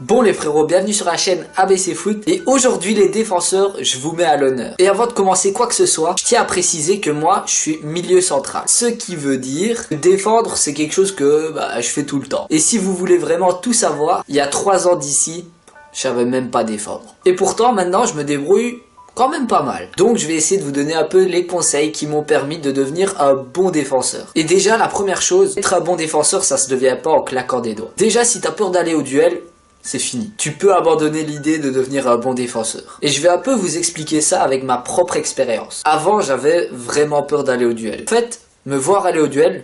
Bon les frérots, bienvenue sur la chaîne ABC Foot et aujourd'hui les défenseurs, je vous mets à l'honneur. Et avant de commencer quoi que ce soit, je tiens à préciser que moi je suis milieu central. Ce qui veut dire que défendre c'est quelque chose que je fais tout le temps. Et si vous voulez vraiment tout savoir, il y a 3 ans d'ici, je savais même pas défendre. Et pourtant maintenant je me débrouille quand même pas mal. Donc je vais essayer de vous donner un peu les conseils qui m'ont permis de devenir un bon défenseur. Et déjà la première chose, être un bon défenseur ça se devient pas en claquant des doigts. Déjà si t'as peur d'aller au duel, c'est fini. Tu peux abandonner l'idée de devenir un bon défenseur. Et je vais un peu vous expliquer ça avec ma propre expérience. Avant, j'avais vraiment peur d'aller au duel. En fait, me voir aller au duel,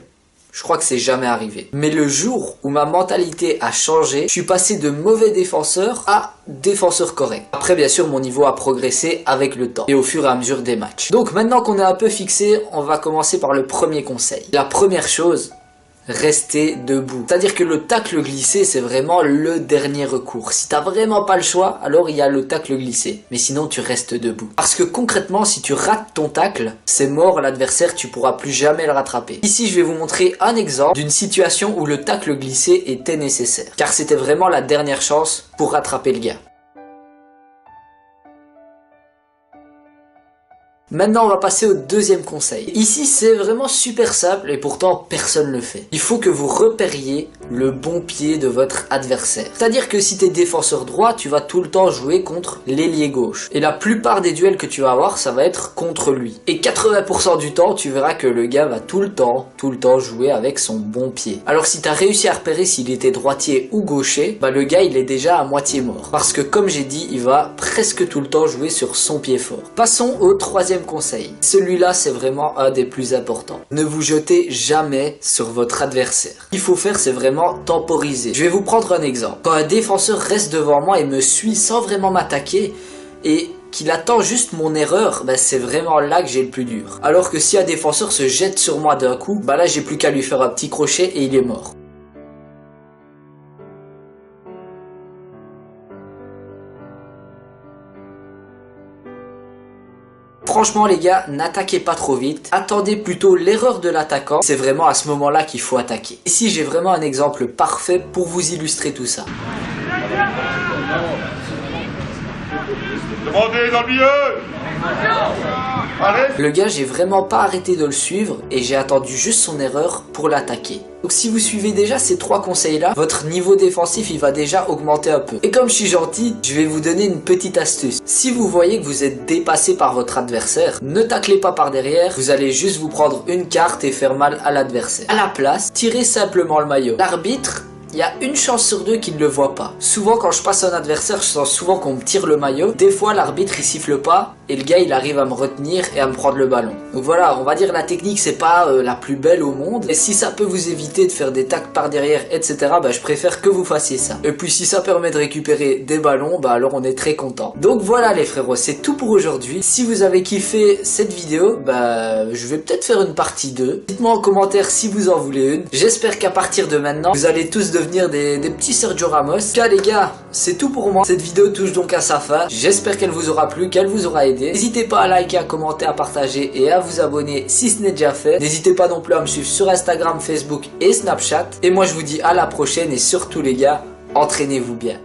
je crois que c'est jamais arrivé. Mais le jour où ma mentalité a changé, je suis passé de mauvais défenseur à défenseur correct. Après, bien sûr, mon niveau a progressé avec le temps et au fur et à mesure des matchs. Donc maintenant qu'on est un peu fixé, on va commencer par le premier conseil. La première chose, rester debout. C'est-à-dire que le tacle glissé, c'est vraiment le dernier recours. Si t'as vraiment pas le choix, alors il y a le tacle glissé. Mais sinon, tu restes debout. Parce que concrètement, si tu rates ton tacle, c'est mort, l'adversaire, tu pourras plus jamais le rattraper. Ici, je vais vous montrer un exemple d'une situation où le tacle glissé était nécessaire. Car c'était vraiment la dernière chance pour rattraper le gars. Maintenant, on va passer au deuxième conseil. Ici, c'est vraiment super simple et pourtant personne ne le fait. Il faut que vous repériez le bon pied de votre adversaire. C'est-à-dire que si tu es défenseur droit, tu vas tout le temps jouer contre l'ailier gauche. Et la plupart des duels que tu vas avoir, ça va être contre lui. Et 80% du temps, tu verras que le gars va tout le temps jouer avec son bon pied. Alors si tu as réussi à repérer s'il était droitier ou gaucher, le gars, il est déjà à moitié mort. Parce que comme j'ai dit, il va presque tout le temps jouer sur son pied fort. Passons au troisième conseil. Celui-là, c'est vraiment un des plus importants. Ne vous jetez jamais sur votre adversaire. Ce qu'il faut faire, c'est vraiment temporiser. Je vais vous prendre un exemple. Quand un défenseur reste devant moi et me suit sans vraiment m'attaquer et qu'il attend juste mon erreur, c'est vraiment là que j'ai le plus dur. Alors que si un défenseur se jette sur moi d'un coup, là, j'ai plus qu'à lui faire un petit crochet et il est mort. Franchement les gars, n'attaquez pas trop vite, attendez plutôt l'erreur de l'attaquant, c'est vraiment à ce moment-là qu'il faut attaquer. Ici j'ai vraiment un exemple parfait pour vous illustrer tout ça. Demandez dans le milieu. Le gars, j'ai vraiment pas arrêté de le suivre et j'ai attendu juste son erreur pour l'attaquer. Donc si vous suivez déjà ces 3 conseils là, votre niveau défensif il va déjà augmenter un peu. Et comme je suis gentil, je vais vous donner une petite astuce. Si vous voyez que vous êtes dépassé par votre adversaire, ne taclez pas par derrière, vous allez juste vous prendre une carte et faire mal à l'adversaire. À la place, tirez simplement le maillot. L'arbitre, il y a une chance sur 2 qu'il ne le voit pas. Souvent quand je passe un adversaire, je sens souvent qu'on me tire le maillot. Des fois l'arbitre il siffle pas et le gars il arrive à me retenir et à me prendre le ballon. Donc voilà, on va dire la technique c'est pas la plus belle au monde. Et si ça peut vous éviter de faire des tacles par derrière etc, je préfère que vous fassiez ça. Et puis si ça permet de récupérer des ballons, alors on est très content. Donc voilà les frérots, c'est tout pour aujourd'hui. Si vous avez kiffé cette vidéo, je vais peut-être faire une partie 2. Dites-moi en commentaire si vous en voulez une. J'espère qu'à partir de maintenant, vous allez tous devenir des petits Sergio Ramos. En tout cas les gars, c'est tout pour moi. Cette vidéo touche donc à sa fin. J'espère qu'elle vous aura plu, qu'elle vous aura aidé. N'hésitez pas à liker, à commenter, à partager et à vous abonner si ce n'est déjà fait. N'hésitez pas non plus à me suivre sur Instagram, Facebook et Snapchat. Et moi je vous dis à la prochaine et surtout les gars, entraînez-vous bien.